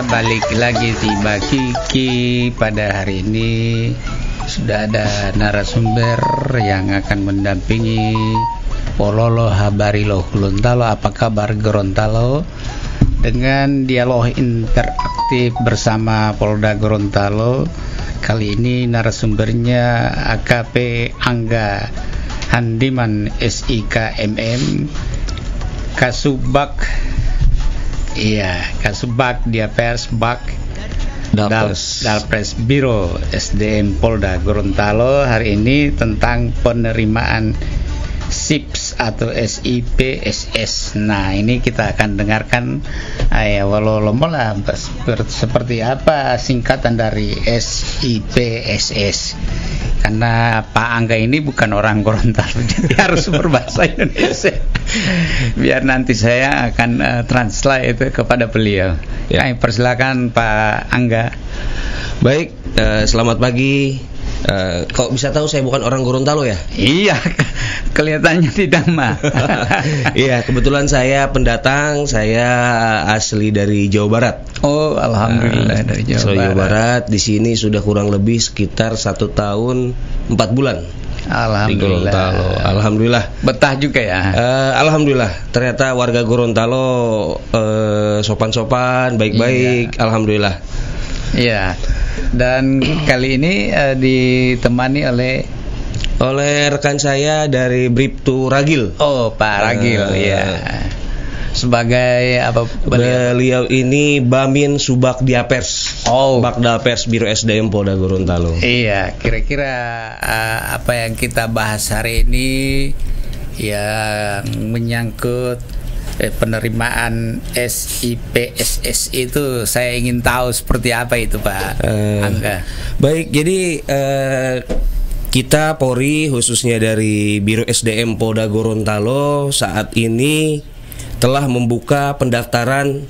kita balik lagi di Bakiki. Pada hari ini sudah ada narasumber yang akan mendampingi Pololo Habarilo Gorontalo. Apa kabar Gorontalo? Dengan dialog interaktif bersama Polda Gorontalo. Kali ini narasumbernya AKP Angga Handiman SIKMM Kasubag. Iya, Kasubag Diapers Bak Dalpres Biro SDM Polda Gorontalo. Hari ini tentang penerimaan SIPS atau SIPSS. Nah, ini kita akan dengarkan walau lomola seperti apa singkatan dari SIPSS. Karena Pak Angga ini bukan orang Gorontalo, jadi harus berbahasa Indonesia. Biar nanti saya akan translate itu kepada beliau. Ya. Persilakan Pak Angga. Baik, selamat pagi. Kok bisa tahu saya bukan orang Gorontalo ya? Iya, kelihatannya tidak mah. Iya, kebetulan saya pendatang, saya asli dari Jawa Barat. Oh, alhamdulillah dari Jawa Barat. Di sini sudah kurang lebih sekitar 1 tahun 4 bulan. Alhamdulillah. Alhamdulillah. Betah juga ya. Alhamdulillah. Ternyata warga Gorontalo sopan-sopan, baik-baik. Iya. Alhamdulillah. Iya. Dan kali ini ditemani oleh rekan saya dari Bribtu Ragil. Oh, Pak Ragil, ya. Sebagai apa? Beliau ini Bamin Subag Diapers. Oh, Bakdapers Biro SDM Polda Gorontalo. Iya, kira-kira apa yang kita bahas hari ini yang menyangkut penerimaan SIPSS itu, saya ingin tahu seperti apa itu Pak Angga. Baik, jadi kita Polri khususnya dari Biro SDM Polda Gorontalo saat ini telah membuka pendaftaran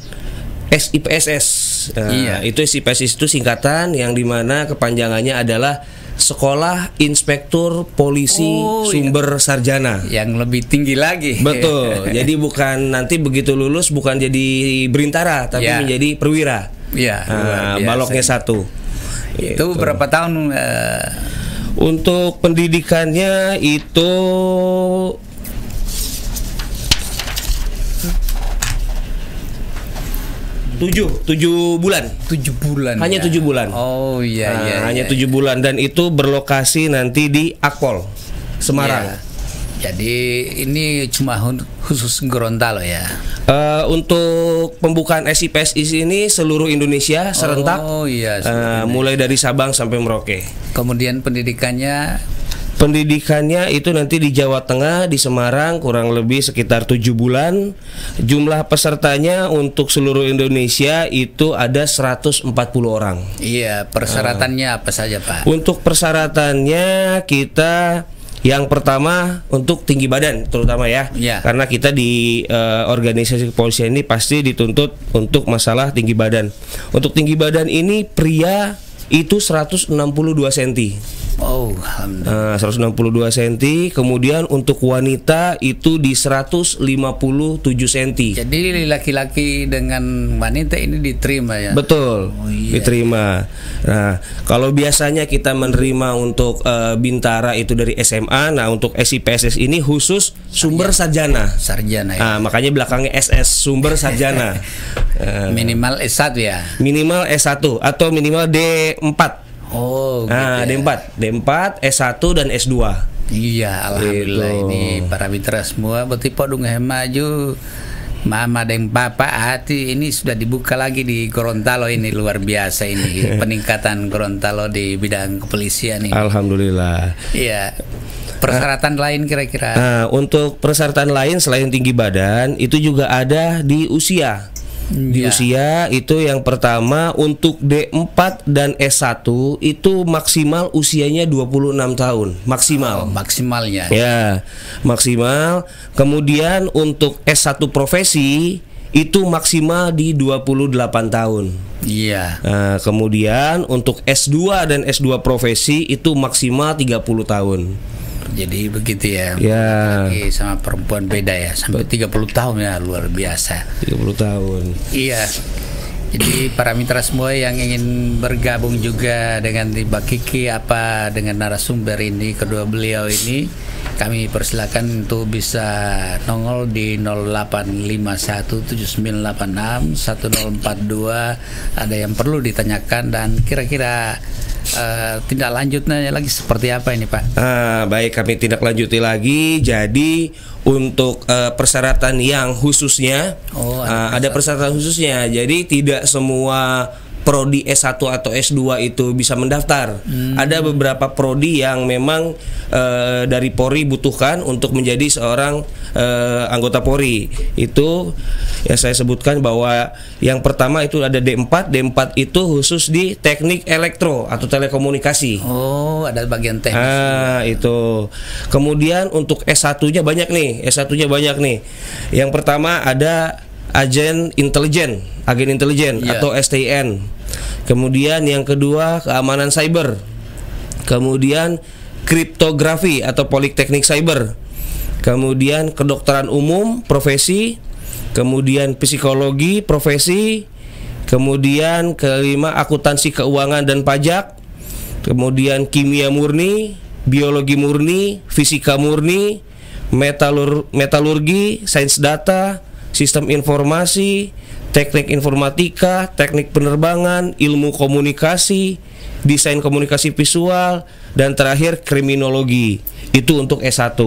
SIPSS. Iya. Itu SIPSS itu singkatan yang dimana kepanjangannya adalah Sekolah Inspektur Polisi Sumber Sarjana. Yang lebih tinggi lagi. Betul. Jadi bukan nanti begitu lulus bukan jadi berintara, tapi menjadi perwira. Iya. Baloknya 1. Itu berapa tahun? Untuk pendidikannya itu 7 bulan. 7 bulan. Hanya 7 bulan. Oh iya. Hanya 7 bulan dan itu berlokasi nanti di Akpol Semarang. Ya. Jadi ini cuma khusus Gorontalo ya. Untuk pembukaan SIPSS ini seluruh Indonesia serentak. Oh iya. Mulai dari Sabang sampai Merauke. Kemudian Pendidikannya itu nanti di Jawa Tengah, di Semarang kurang lebih sekitar 7 bulan. Jumlah pesertanya untuk seluruh Indonesia itu ada 140 orang. Iya, persyaratannya apa saja Pak? Untuk persyaratannya kita yang pertama untuk tinggi badan terutama ya. Karena kita di organisasi kepolisian ini pasti dituntut untuk masalah tinggi badan. Untuk tinggi badan ini pria itu 162 cm. Oh, alhamdulillah. 162 cm. Kemudian untuk wanita itu di 157 cm. Jadi laki-laki dengan wanita ini diterima ya? Betul. Diterima. Nah, kalau biasanya kita menerima untuk bintara itu dari SMA. Nah, untuk SIPSS ini khusus sumber sarjana. Sarjana ya. Makanya belakangnya SS, sumber sarjana. Minimal S1 ya? Minimal S1 atau minimal D4. Oh, gitu D4, S1 dan S2. Iya, alhamdulillah gitu. Ini para mitra semua berarti podung maju. Mama dan Papa hati ini sudah dibuka lagi di Gorontalo, ini luar biasa ini peningkatan Gorontalo di bidang kepolisian ini. Alhamdulillah. Iya. Persyaratan lain kira-kira? Untuk persyaratan lain selain tinggi badan itu juga ada di usia. Di usia itu yang pertama untuk D4 dan S1 itu maksimal usianya 26 tahun maksimal. Maksimalnya. Ya, maksimal. Kemudian untuk S1 profesi itu maksimal di 28 tahun. Iya. Nah, kemudian untuk S2 dan S2 profesi itu maksimal 30 tahun. Jadi begitu ya. Ya. Laki sama perempuan beda ya. Sampai 30 tahun ya, luar biasa. 30 tahun. Iya. Jadi para mitra semua yang ingin bergabung juga dengan Mbak Kiki apa dengan narasumber ini, kedua beliau ini, kami persilakan untuk bisa nongol di 085179861042. Ada yang perlu ditanyakan dan kira-kira tindak lanjutnya lagi seperti apa ini, Pak? Baik, kami tindak lanjuti lagi. Jadi untuk persyaratan yang khususnya ada persyaratan khususnya. Jadi tidak semua prodi S1 atau S2 itu bisa mendaftar. Ada beberapa prodi yang memang dari Polri butuhkan untuk menjadi seorang anggota Polri. Itu ya saya sebutkan bahwa yang pertama itu ada D4. D4 itu khusus di teknik elektro atau telekomunikasi. Oh, ada bagian teknis. Itu. Kemudian untuk S1-nya banyak nih. Yang pertama ada agen intelijen atau STIN. Kemudian yang kedua keamanan cyber. Kemudian kriptografi atau politeknik cyber. Kemudian kedokteran umum profesi. Kemudian psikologi profesi. Kemudian kelima akuntansi keuangan dan pajak. Kemudian kimia murni, biologi murni, fisika murni, metalurgi, sains data, sistem informasi, teknik informatika, teknik penerbangan, ilmu komunikasi, desain komunikasi visual, dan terakhir kriminologi. Itu untuk S1.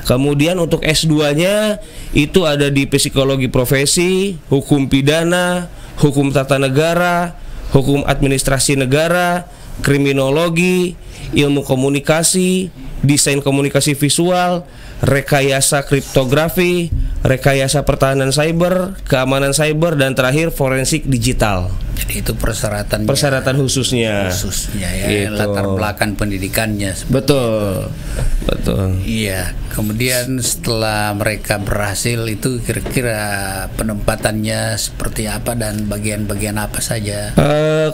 Kemudian untuk S2-nya itu ada di psikologi profesi, hukum pidana, hukum tata negara, hukum administrasi negara, kriminologi, ilmu komunikasi, desain komunikasi visual, rekayasa kriptografi, rekayasa pertahanan cyber, keamanan cyber, dan terakhir forensik digital. Jadi itu persyaratan khususnya ya, latar belakang pendidikannya. Betul. Iya. Kemudian setelah mereka berhasil itu kira-kira penempatannya seperti apa dan bagian-bagian apa saja?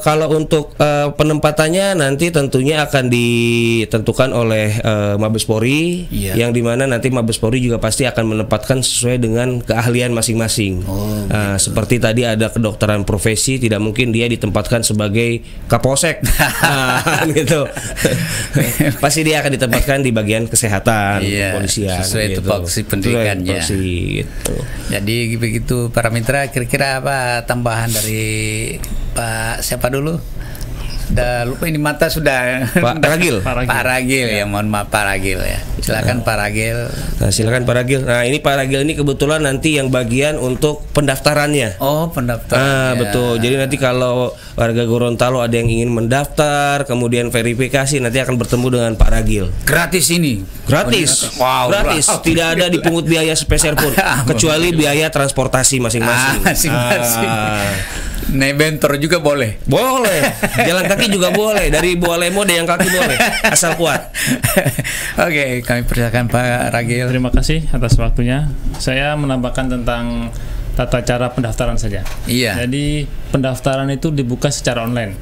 Kalau untuk penempatannya nanti tentunya akan ditentukan oleh Mabes Polri, yang dimana nanti Mabes Polri juga pasti akan menempatkan sesuai dengan keahlian masing-masing. Seperti tadi ada kedokteran profesi, tidak mungkin dia ditempatkan sebagai Kapolsek, gitu. Pasti dia akan ditempatkan di bagian kesehatan, kepolisian, sesuai tupoksi pendidikannya. Gitu. Jadi begitu para mitra, kira-kira apa tambahan dari Pak siapa dulu? Udah lupa ini mata sudah. Pak Ragil. Pak Ragil ya, mohon maaf Pak Ragil ya. Silakan Pak Ragil. Silakan Pak Ragil. Nah, ini Pak Ragil ini kebetulan nanti yang bagian untuk pendaftarannya. Oh, pendaftaran. Betul. Jadi nanti kalau warga Gorontalo ada yang ingin mendaftar, kemudian verifikasi, nanti akan bertemu dengan Pak Ragil. Gratis ini. Gratis. Wow, gratis. Tidak ada dipungut biaya sepeser pun, kecuali biaya transportasi masing-masing. Naik bentor juga boleh. Boleh. Jalan kaki juga boleh. Dari Bualemo ada yang kaki boleh, asal kuat. Oke, kami persilakan Pak Ragil. Terima kasih atas waktunya. Saya menambahkan tentang tata cara pendaftaran saja. Jadi pendaftaran itu dibuka secara online.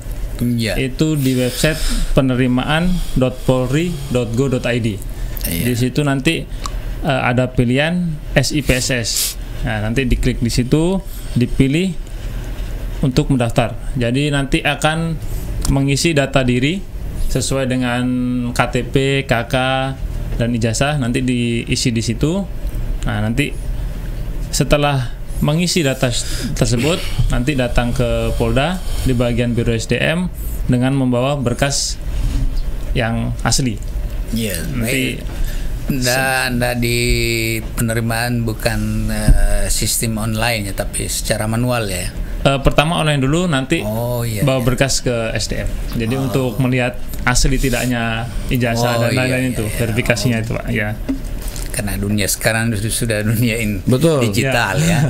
Itu di website penerimaan.polri.go.id. Di situ nanti ada pilihan SIPSS. Nah, nanti diklik di situ, dipilih untuk mendaftar. Jadi nanti akan mengisi data diri sesuai dengan KTP, KK, dan ijazah nanti diisi di situ. Nah, nanti setelah mengisi data tersebut nanti datang ke Polda di bagian Biro SDM dengan membawa berkas yang asli. Nanti Anda di penerimaan bukan sistem online ya, tapi secara manual ya. Pertama online dulu, nanti bawa berkas ke SDM. Jadi untuk melihat asli tidaknya ijazah dan lain-lain itu, verifikasinya itu Pak. Ya. Karena dunia sekarang sudah dunia digital ya.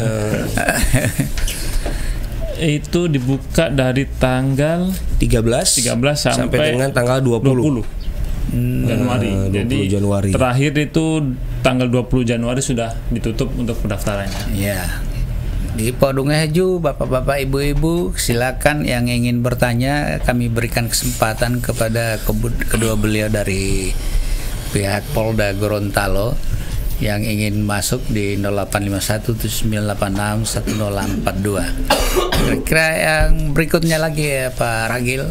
Itu dibuka dari tanggal 13 sampai dengan tanggal 20. Januari. 20 Jadi Januari. Terakhir itu tanggal 20 Januari sudah ditutup untuk pendaftarannya. Di Podung Heju, bapak-bapak, ibu-ibu, silakan yang ingin bertanya, kami berikan kesempatan kepada kedua beliau dari pihak Polda Gorontalo Yang ingin masuk di 085179861042. Kira-kira yang berikutnya lagi ya Pak Ragil.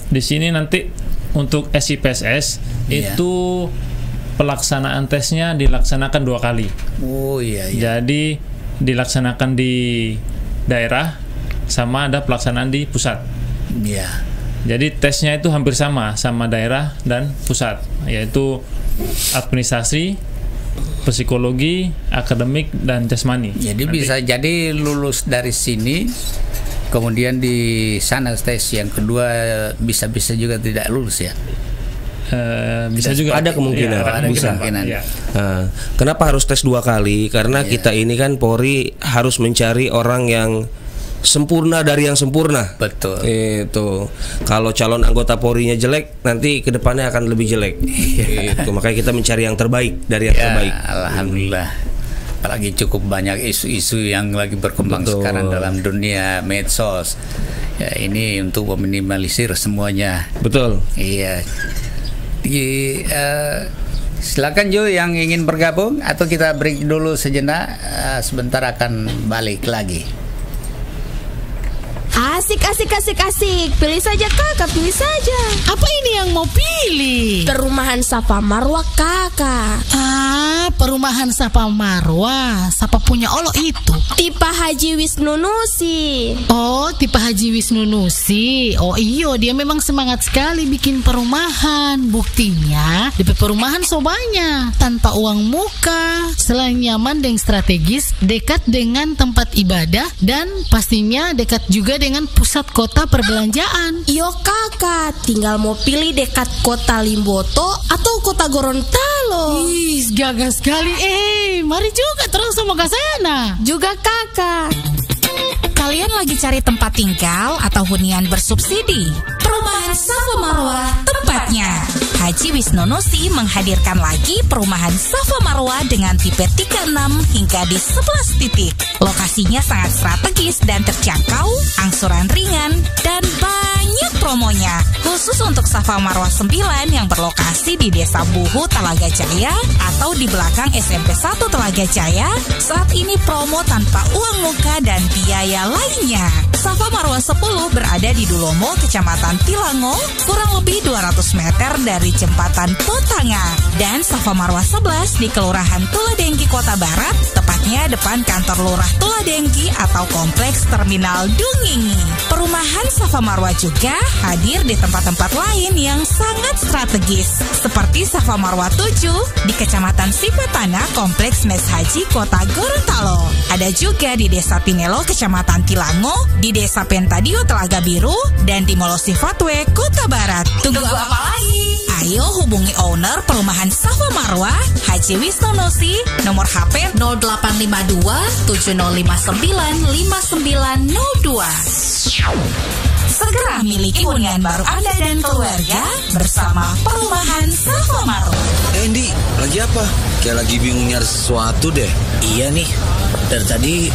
Di sini nanti untuk SIPSS itu pelaksanaan tesnya dilaksanakan 2 kali. Oh iya. Jadi dilaksanakan di daerah sama ada pelaksanaan di pusat. Iya. Jadi tesnya itu hampir sama daerah dan pusat, yaitu administrasi, psikologi, akademik dan jasmani. Jadi bisa jadi lulus dari sini, kemudian di sana tes yang kedua bisa juga tidak lulus ya. Bisa juga ada kemungkinan. Ada kemungkinan. Ya. Kenapa harus tes 2 kali? Karena kita ini kan Polri harus mencari orang yang sempurna dari yang sempurna. Betul. Itu kalau calon anggota Polri-nya jelek, nanti kedepannya akan lebih jelek. Itu makanya kita mencari yang terbaik dari yang terbaik. Alhamdulillah. Apalagi cukup banyak isu-isu yang lagi berkembang sekarang dalam dunia medsos. Ya, ini untuk meminimalisir semuanya. Betul. Iya. Silakan Jo yang ingin bergabung, atau kita break dulu sejenak, sebentar akan balik lagi. Asik. Pilih saja kakak, pilih saja. Apa ini yang mau pilih? Perumahan Safa Marwah kakak. Perumahan Safa Marwah. Siapa punya Allah itu? Tipe Haji Wisnu Nusi. Oh, tipe Haji Wisnu Nusi. Oh iyo, dia memang semangat sekali bikin perumahan. Buktinya, DP perumahan sobanya tanpa uang muka, selain nyaman dan strategis, dekat dengan tempat ibadah, dan pastinya dekat juga dengan pusat kota perbelanjaan. Yo kakak, tinggal mau pilih dekat kota Limboto atau kota Gorontalo. Ih, gagas sekali. Mari juga terus sama ke sana. Juga kakak. Kalian lagi cari tempat tinggal atau hunian bersubsidi? Perumahan Safa Marwah tempatnya. Haji Wisnu Nusi menghadirkan lagi perumahan Safa Marwah dengan tipe 36 hingga di 11 titik. Lokasinya sangat strategis dan terjangkau, angsuran ringan, dan banyak promonya. Khusus untuk Safa Marwah 9 yang berlokasi di Desa Buhu, Talaga Jaya atau di belakang SMP 1 Talaga Jaya, saat ini promo tanpa uang muka dan biaya lainnya. Safa Marwah 10 berada di Dulomo, Kecamatan Tilango, kurang lebih 200 meter dari Jembatan Potanga. Dan Safa Marwah 11 di Kelurahan Tuladengki, Kota Barat, tepatnya depan kantor Lurah Tuladengki atau Kompleks Terminal Dungingi. Perumahan Safa Marwah juga hadir di tempat-tempat lain yang sangat strategis, seperti Safa Marwah 7 di Kecamatan Sipatana, Kompleks Mes Haji, Kota Gorontalo. Ada juga di Desa Pinelo, Kecamatan Tilango, di Desa Pentadio, Telaga Biru, dan di Molosifatwe, Kota Barat. Tunggu apa lagi? Ayo hubungi owner perumahan Safa Marwah, Haji Wisnu Nusi, nomor HP 0852 7059 5902. Segera miliki hunian baru Anda dan keluarga bersama perumahan Safa Marwah. Indi, lagi apa? Kayak lagi bingung nyari sesuatu deh. Iya nih, dari tadi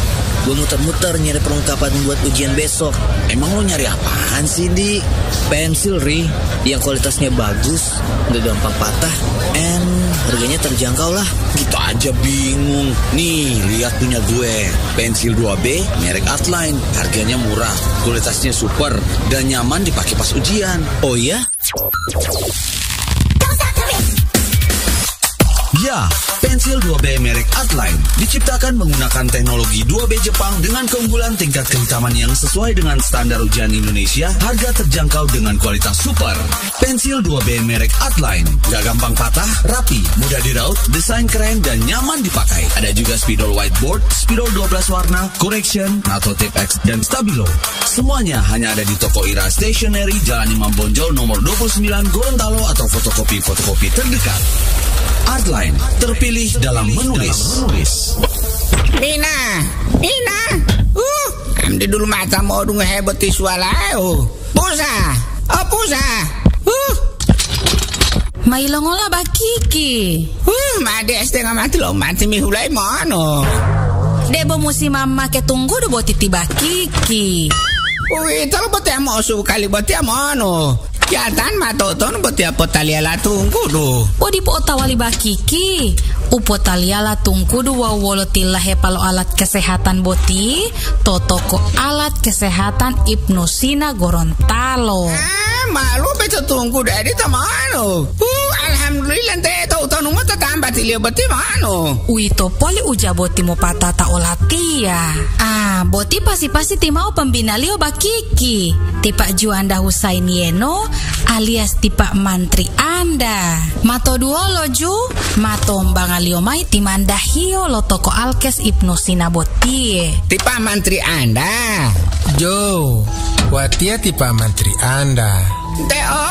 gue muter-muter nyari perlengkapan buat ujian besok. Emang lo nyari apaan sih, Di? Pensil, Ri, yang kualitasnya bagus, gak gampang patah, and harganya terjangkau lah. Gitu aja bingung. Nih, lihat punya gue. Pensil 2B, merek Artline. Harganya murah, kualitasnya super, dan nyaman dipakai pas ujian. Oh iya? Ya, pensil 2B merek Artline diciptakan menggunakan teknologi 2B Jepang dengan keunggulan tingkat kehitaman yang sesuai dengan standar ujian Indonesia, harga terjangkau dengan kualitas super. Pensil 2B merek Artline, gak gampang patah, rapi, mudah diraut, desain keren dan nyaman dipakai. Ada juga spidol whiteboard, spidol 12 warna, correction, NATO tape X, dan stabilo. Semuanya hanya ada di toko Ira Stationery, Jalan Imam Bonjol nomor 29 Gorontalo atau fotokopi terdekat. Artline, terpilih dalam menulis. Nina, amdi dulu mata mau dungu hebat di suara. Pusa. Mailongola bakiki. Made setengah mati lo mati mihulai mono. Debo musim mama ketunggu do boti tiba kiki. Wih, talo bote mo su kali bote mono. Ya tan matoton betia potaliala tungku do. Bodi po otawali bakiki. Upotaliala tungku do wawolotilah palo alat kesehatan boti. Totoko alat kesehatan Ibnusina Gorontalo. Malu beto tungku dari tamano. Alhamdulillah te tau numa tatamba tilio boti mano. Uito poli uja boti mo patata olatia. Boti pasi-pasi timau pembina Lio bakiki. Tipak Juanda Husain Yeno alias tipak mantri Anda. Mato duolo ju, mato mbangalio mai timanda hio lo toko alkes Ibnusina boti. Tipak mantri Anda. Jo, watia tipak mantri Anda.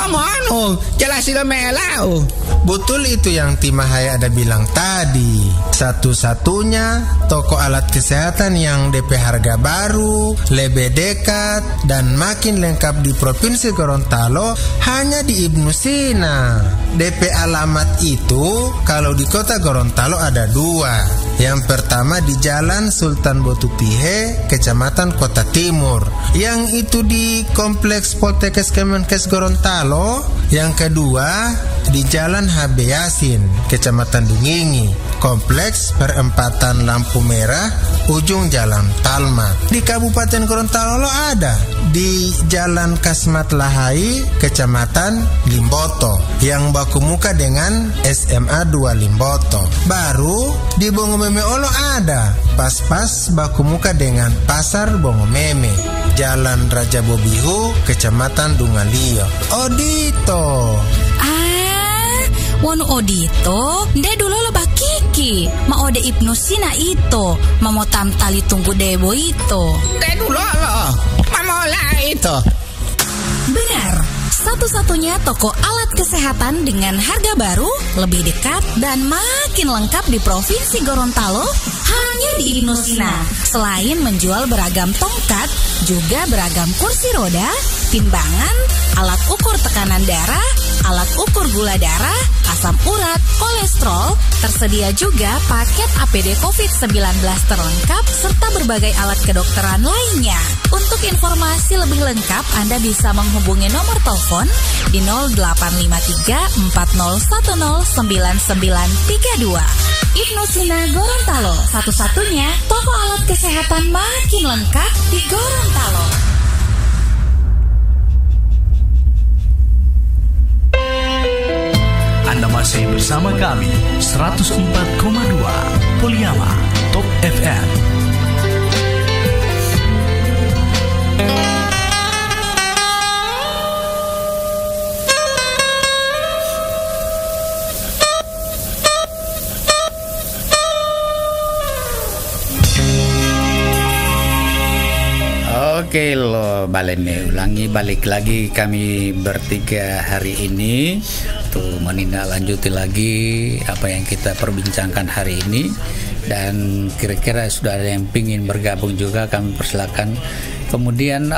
Mano, jelasin melau. Betul itu yang Timahaya ada bilang tadi. Satu-satunya toko alat kesehatan yang DP harga baru, lebih dekat, dan makin lengkap di Provinsi Gorontalo hanya di Ibnusina. DP alamat itu kalau di kota Gorontalo ada 2. Yang pertama di Jalan Sultan Botutihe, Kecamatan Kota Timur. Yang itu di Kompleks Poltekkes Kemenkes Gorontalo. Yang kedua di Jalan HB Yasin, Kecamatan Dungingi, Kompleks Perempatan Lampu Merah, ujung Jalan Talma. Di Kabupaten Gorontalo ada di Jalan Kasmat Lahai, Kecamatan Limboto, yang baku muka dengan SMA 2 Limboto. Baru di Bongomeme Olo ada, pas-pas baku muka dengan Pasar Bongomeme, Jalan Raja Bobihu, Kecamatan Dungalio. Odito. Wono Odito, nde dulu lo bakiki. Ma ode Ibnusina itu, mamo tamtali tunggu debo itu. Nde dulu lo, mamola itu. Benar, satu-satunya toko alat kesehatan dengan harga baru, lebih dekat, dan makin lengkap di Provinsi Gorontalo hanya di Ibnusina. Selain menjual beragam tongkat, juga beragam kursi roda, timbangan, alat ukur tekanan darah, alat ukur gula darah, asam urat, kolesterol, tersedia juga paket APD COVID-19 terlengkap, serta berbagai alat kedokteran lainnya. Untuk informasi lebih lengkap, Anda bisa menghubungi nomor telepon di 0853 4010 9932. Ibnusina Gorontalo, satu-satunya toko alat kesehatan makin lengkap di Gorontalo. Anda masih bersama kami 104,2 Poliama Top FM. Oke lo balene ulangi balik lagi kami bertiga hari ini tuh menindaklanjuti lagi apa yang kita perbincangkan hari ini, dan kira-kira sudah ada yang pingin bergabung juga kami persilakan. Kemudian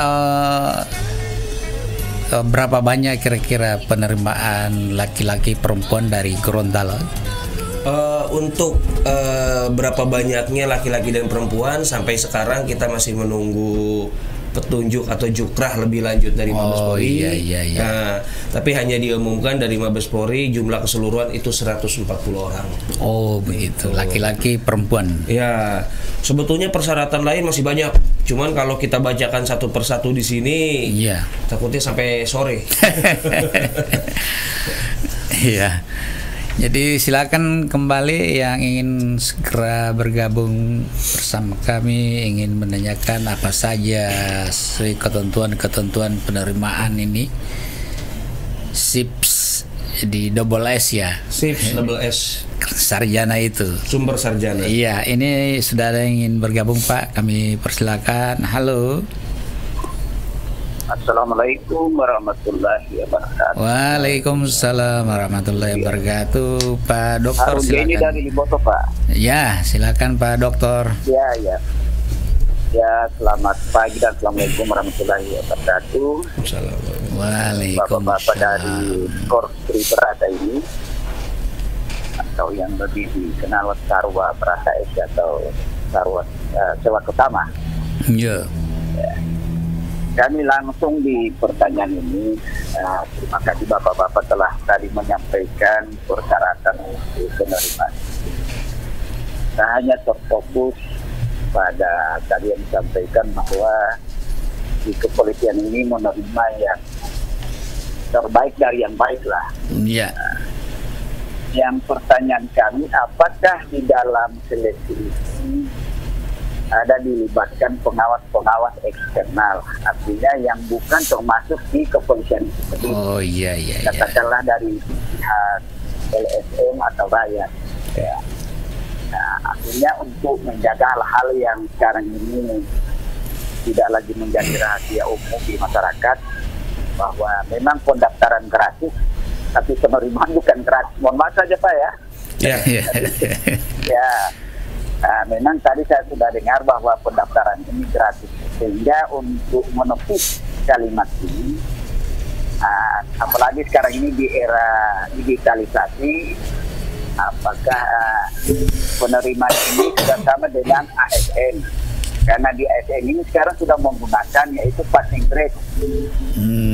berapa banyak kira-kira penerimaan laki-laki perempuan dari Gorontalo? Untuk berapa banyaknya laki-laki dan perempuan sampai sekarang kita masih menunggu petunjuk atau jukrah lebih lanjut dari Mabes Polri. Iya. Nah, tapi hanya diumumkan dari Mabes Polri jumlah keseluruhan itu 140 orang. Oh begitu, laki-laki perempuan. Ya, sebetulnya persyaratan lain masih banyak. Cuman kalau kita bacakan satu persatu di sini, takutnya sampai sore. Iya. Jadi silakan kembali yang ingin segera bergabung bersama kami, ingin menanyakan apa saja ketentuan-ketentuan penerimaan ini. SIPS di double S ya. SIPS double S. Sarjana itu. Sumber sarjana. Iya, ini sudah ada yang ingin bergabung Pak, kami persilakan. Halo. Assalamualaikum warahmatullahi wabarakatuh. Waalaikumsalam warahmatullahi wabarakatuh. Pak Dokter silakan. Ini dari Limboto Pak. Ya, silakan Pak Dokter. Ya, selamat pagi dan assalamualaikum warahmatullahi wabarakatuh. Waalaikumsalam. Bapak-bapak dari Korps Tribrata ini, atau yang lebih dikenal Sarwa Prasa S atau Sarwa Sewa Utama. Iya. kami langsung di pertanyaan ini. Terima kasih Bapak-Bapak telah tadi menyampaikan persyaratan untuk penerimaan. Saya hanya terfokus pada tadi yang disampaikan bahwa di kepolisian ini menerima yang terbaik dari yang baik lah. Iya. Yang pertanyaan kami, apakah di dalam seleksi ini ada dilibatkan pengawas-pengawas eksternal, artinya yang bukan termasuk di kepolisian itu. Oh iya. Katakanlah dari pihak LSM atau rakyat. Ya. Nah, artinya untuk menjaga hal-hal yang sekarang ini tidak lagi menjadi rahasia umum di masyarakat, bahwa memang pendaftaran gratis, tapi penerimaan bukan gratis. Mohon maaf saja Pak ya. Ya. Nah, memang tadi saya sudah dengar bahwa pendaftaran ini gratis, sehingga untuk menepis kalimat ini, apalagi sekarang ini di era digitalisasi, apakah penerimaan ini sudah sama dengan ASN? Karena di ASN ini sekarang sudah menggunakan yaitu passing grade.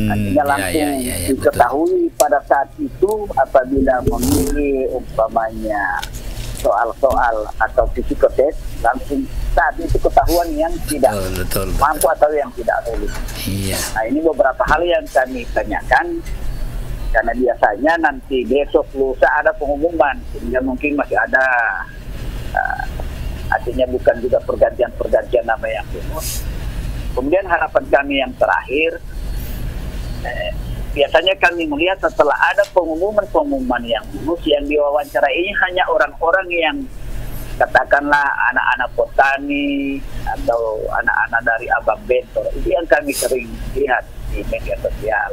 Artinya langsung diketahui pada saat itu apabila memilih umpamanya soal-soal atau psikotes, langsung saat itu ketahuan yang tidak mampu atau yang tidak lulus. Nah, ini beberapa hal yang kami tanyakan, karena biasanya nanti besok lusa ada pengumuman, sehingga mungkin masih ada artinya bukan juga pergantian nama yang lulus. Kemudian harapan kami yang terakhir, biasanya kami melihat setelah ada pengumuman yang lulus, yang diwawancara ini hanya orang-orang yang katakanlah anak-anak petani atau anak-anak dari abang bentor. Itu yang kami sering lihat di media sosial.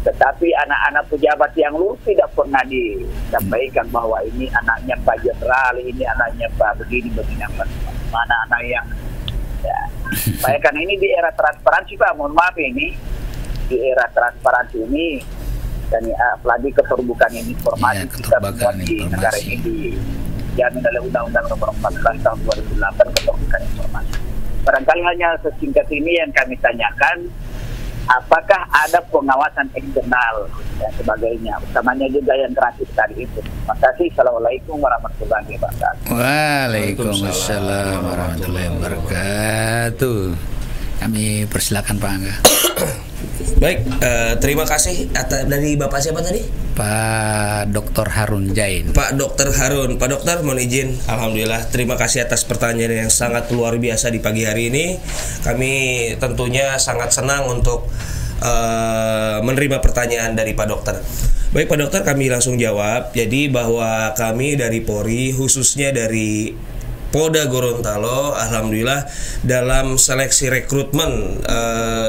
Tetapi anak-anak pejabat yang lulus tidak pernah disampaikan bahwa ini anaknya Pak Jenderal, ini anaknya Pak begini, mana anak yang ya. Karena ini di era transparansi Pak, mohon maaf ini di era transparansi ini, dan apalagi keterbukaan informasi kita semua di negara ini dijamin oleh Undang-Undang Nomor 14 Tahun 2008 keterbukaan informasi. Barangkali hanya sesingkat ini yang kami tanyakan, apakah ada pengawasan eksternal dan sebagainya, utamanya juga yang gratis tadi itu. Terima kasih. Assalamualaikum warahmatullahi wabarakatuh. Waalaikumsalam warahmatullahi wabarakatuh. Kami persilakan Pak Angga. Baik, terima kasih. Dari Bapak siapa tadi? Pak Dr. Harun Jain. Pak Dr. Harun. Pak Dokter, mohon izin. Alhamdulillah, terima kasih atas pertanyaan yang sangat luar biasa di pagi hari ini. Kami tentunya sangat senang untuk menerima pertanyaan dari Pak Dokter. Baik Pak Dokter, kami langsung jawab. Jadi bahwa kami dari Polri, khususnya dari Polda Gorontalo, alhamdulillah dalam seleksi rekrutmen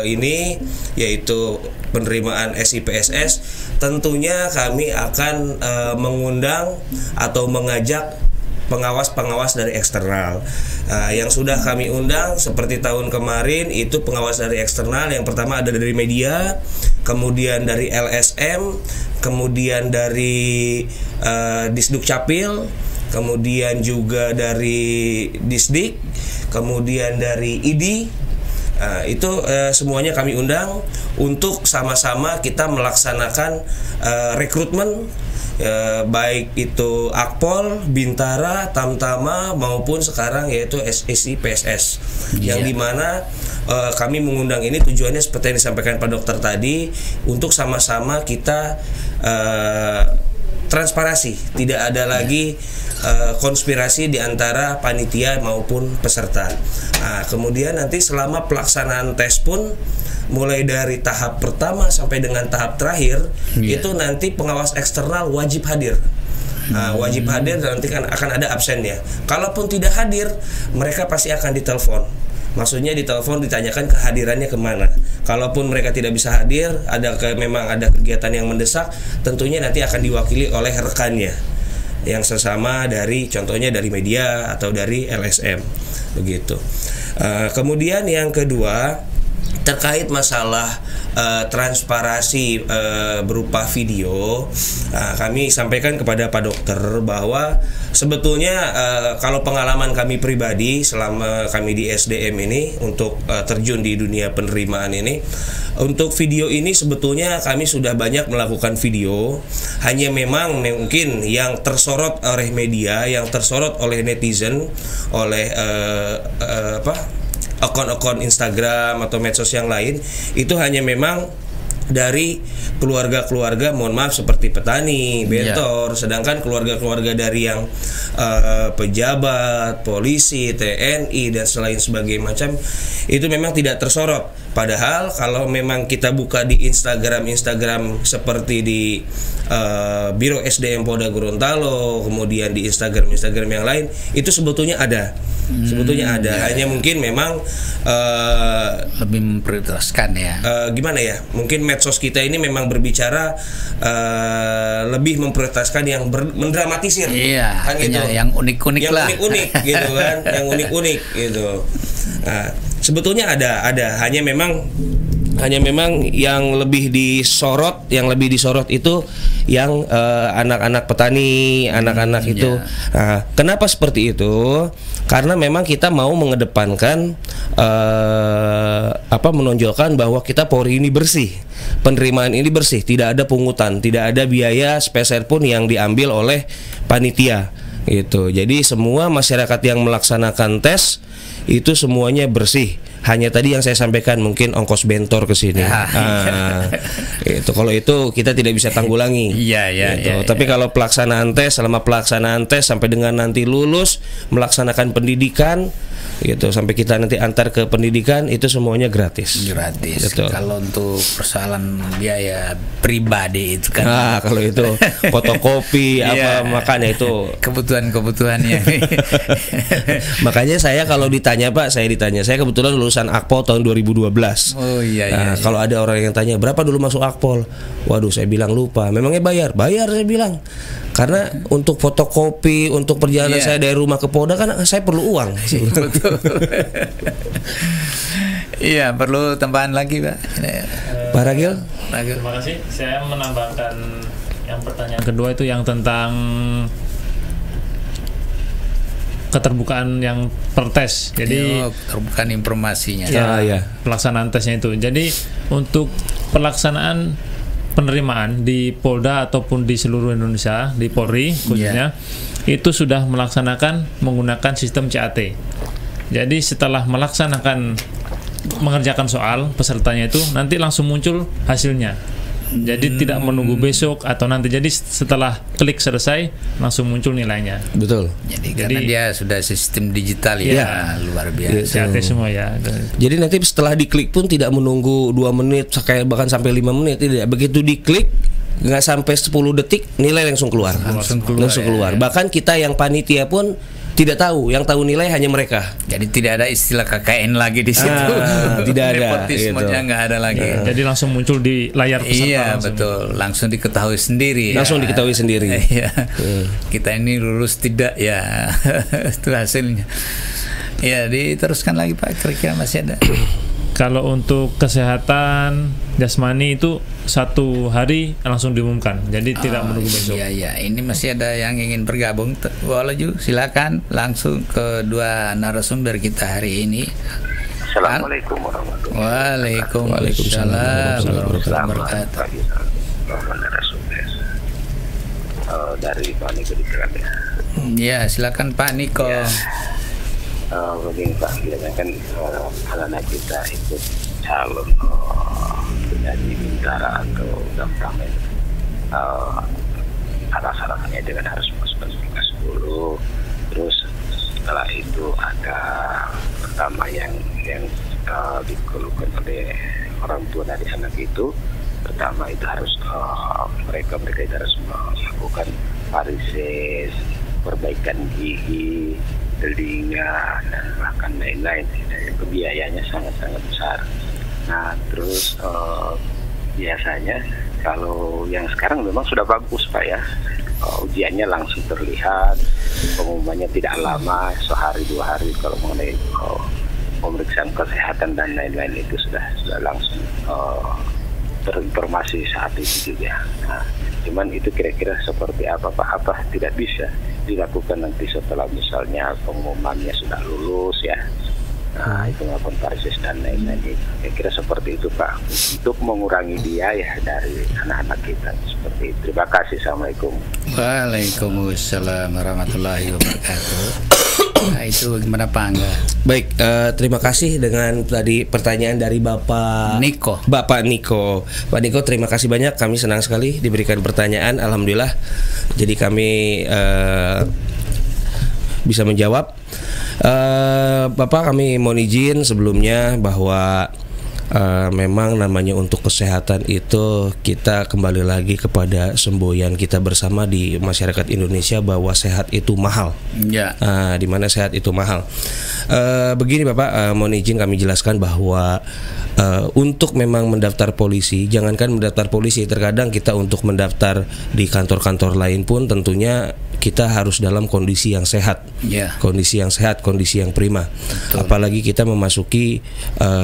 ini, yaitu penerimaan SIPSS, tentunya kami akan mengundang atau mengajak pengawas-pengawas dari eksternal. Yang sudah kami undang seperti tahun kemarin itu pengawas dari eksternal. Yang pertama ada dari media, kemudian dari LSM, kemudian dari Disduk Capil, kemudian juga dari Disdik, kemudian dari ID. Itu semuanya kami undang untuk sama-sama kita melaksanakan rekrutmen, baik itu Akpol, Bintara, Tamtama maupun sekarang yaitu SIPSS. Yang dimana kami mengundang ini tujuannya seperti yang disampaikan Pak Dokter tadi, untuk sama-sama kita transparansi, tidak ada lagi konspirasi di antara panitia maupun peserta. Kemudian nanti selama pelaksanaan tes pun, mulai dari tahap pertama sampai dengan tahap terakhir, itu nanti pengawas eksternal wajib hadir. Wajib hadir, nanti kan akan ada absennya. Kalaupun tidak hadir, mereka pasti akan ditelepon. Maksudnya ditelepon, ditanyakan kehadirannya kemana. Kalaupun mereka tidak bisa hadir, memang ada kegiatan yang mendesak, tentunya nanti akan diwakili oleh rekannya yang sesama dari, contohnya dari media atau dari LSM, begitu. Kemudian yang kedua, terkait masalah transparansi berupa video, kami sampaikan kepada Pak Dokter bahwa sebetulnya kalau pengalaman kami pribadi selama kami di SDM ini untuk terjun di dunia penerimaan ini, untuk video ini sebetulnya kami sudah banyak melakukan video, hanya memang mungkin yang tersorot oleh media, yang tersorot oleh netizen, oleh akun-akun Instagram atau medsos yang lain, itu hanya memang dari keluarga-keluarga, mohon maaf, seperti petani, bentor, sedangkan keluarga-keluarga dari yang pejabat, polisi, TNI dan selain sebagai macam itu memang tidak tersorot. Padahal kalau memang kita buka di Instagram seperti di Biro SDM Polda Gorontalo, kemudian di Instagram yang lain, itu sebetulnya ada. Hanya mungkin memang lebih memprioritaskan ya. Gimana ya? Mungkin medsos kita ini memang berbicara lebih memprioritaskan yang mendramatisir. Iya. Kan gitu. Yang unik-unik lah. Yang unik-unik gitu kan, yang unik-unik gitu. Nah, sebetulnya ada. Hanya memang yang lebih disorot itu yang anak-anak petani, anak-anak itu. Nah, kenapa seperti itu? Karena memang kita mau mengedepankan menonjolkan bahwa kita Polri ini bersih, penerimaan ini bersih, tidak ada pungutan, tidak ada biaya sepeser pun yang diambil oleh panitia gitu. Jadi semua masyarakat yang melaksanakan tes itu semuanya bersih. Hanya tadi yang saya sampaikan mungkin ongkos bentor ke sini. Itu kalau itu kita tidak bisa tanggulangi. Tapi kalau pelaksanaan tes, selama pelaksanaan tes sampai dengan nanti lulus melaksanakan pendidikan gitu, sampai kita nanti antar ke pendidikan, itu semuanya gratis. Betul. Kalau untuk persoalan biaya pribadi itu kan kalau itu fotokopi makanya itu kebutuhannya. Makanya saya kalau ditanya Pak, saya kebetulan lulusan Akpol tahun 2012. Kalau ada orang yang tanya berapa dulu masuk Akpol, waduh saya bilang lupa. Memangnya bayar saya bilang. Karena untuk fotokopi, untuk perjalanan saya dari rumah ke Polda kan saya perlu uang. Iya, perlu tambahan lagi, Pak. Pak Ragil. Terima kasih. Saya menambahkan yang pertanyaan kedua itu yang tentang keterbukaan yang per tes. Jadi keterbukaan informasinya. Pelaksanaan tesnya itu. Jadi untuk pelaksanaan penerimaan di Polda ataupun di seluruh Indonesia, di Polri khususnya, itu sudah melaksanakan menggunakan sistem CAT. Jadi setelah mengerjakan soal pesertanya itu nanti langsung muncul hasilnya. Jadi tidak menunggu besok atau nanti. Jadi setelah klik selesai langsung muncul nilainya. Betul. Jadi karena dia sudah sistem digital luar biasa. CAT semua ya. Jadi nanti setelah diklik pun tidak menunggu 2 menit, bahkan sampai 5 menit tidak. Begitu diklik nggak sampai 10 detik nilai langsung keluar. Langsung keluar. Bahkan kita yang panitia pun tidak tahu, yang tahu nilai hanya mereka. Jadi tidak ada istilah KKN lagi di situ. Tidak ada. Nepotismenya nggak ada lagi. Jadi langsung muncul di layar peserta. Iya, betul. Langsung diketahui sendiri. Kita ini lulus tidak ya. Itu hasilnya. Ya, diteruskan lagi Pak. Kira-kira masih ada. Kalau untuk kesehatan jasmani itu 1 hari langsung diumumkan, jadi tidak menunggu besok. Iya, ini masih ada yang ingin bergabung. Boleh juga, silakan langsung ke 2 narasumber kita hari ini. Assalamualaikum warahmatullahi wabarakatuh. Waalaikumsalam warahmatullahi wabarakatuh. Dari Pak Niko di Kerajaan. Ya, silakan Pak Niko. Begini Pak, biasanya kan anak kita ikut calon jadi bintara atau daftar syarat-syaratnya dengan harus masuk kelas 10. Terus setelah itu ada pertama yang dikeluhkan oleh orang tua dari anak itu. Pertama itu harus mereka itu harus melakukan varises, perbaikan gigi, telinga, dan bahkan lain-lain. Biayanya sangat-sangat besar. Nah, terus biasanya kalau yang sekarang memang sudah bagus Pak ya, ujiannya langsung terlihat, pengumumannya tidak lama, sehari 2 hari kalau mengenai pemeriksaan kesehatan dan lain-lain itu sudah langsung terinformasi saat itu juga. Nah, cuman itu kira-kira seperti apa Pak? Apa tidak bisa dilakukan nanti setelah misalnya pengumumannya sudah lulus ya? Nah, itu melakukan parises dan lain-lain. Kira-kira seperti itu Pak, untuk mengurangi biaya dari anak-anak kita seperti itu. Terima kasih. Assalamualaikum. Waalaikumsalam warahmatullahi wabarakatuh. Nah, itu gimana Pak Angga? Baik, terima kasih dengan tadi pertanyaan dari Bapak Niko. Pak Niko, terima kasih banyak. Kami senang sekali diberikan pertanyaan. Alhamdulillah. Jadi kami bisa menjawab. Bapak, kami mohon izin sebelumnya bahwa memang namanya untuk kesehatan itu kita kembali lagi kepada semboyan kita bersama di masyarakat Indonesia bahwa sehat itu mahal. Ya. Di mana sehat itu mahal. Begini Bapak, mohon izin kami jelaskan bahwa untuk memang mendaftar polisi, jangankan mendaftar polisi, terkadang kita untuk mendaftar di kantor-kantor lain pun tentunya kita harus dalam kondisi yang sehat, kondisi yang sehat, kondisi yang prima. Betul. Apalagi kita memasuki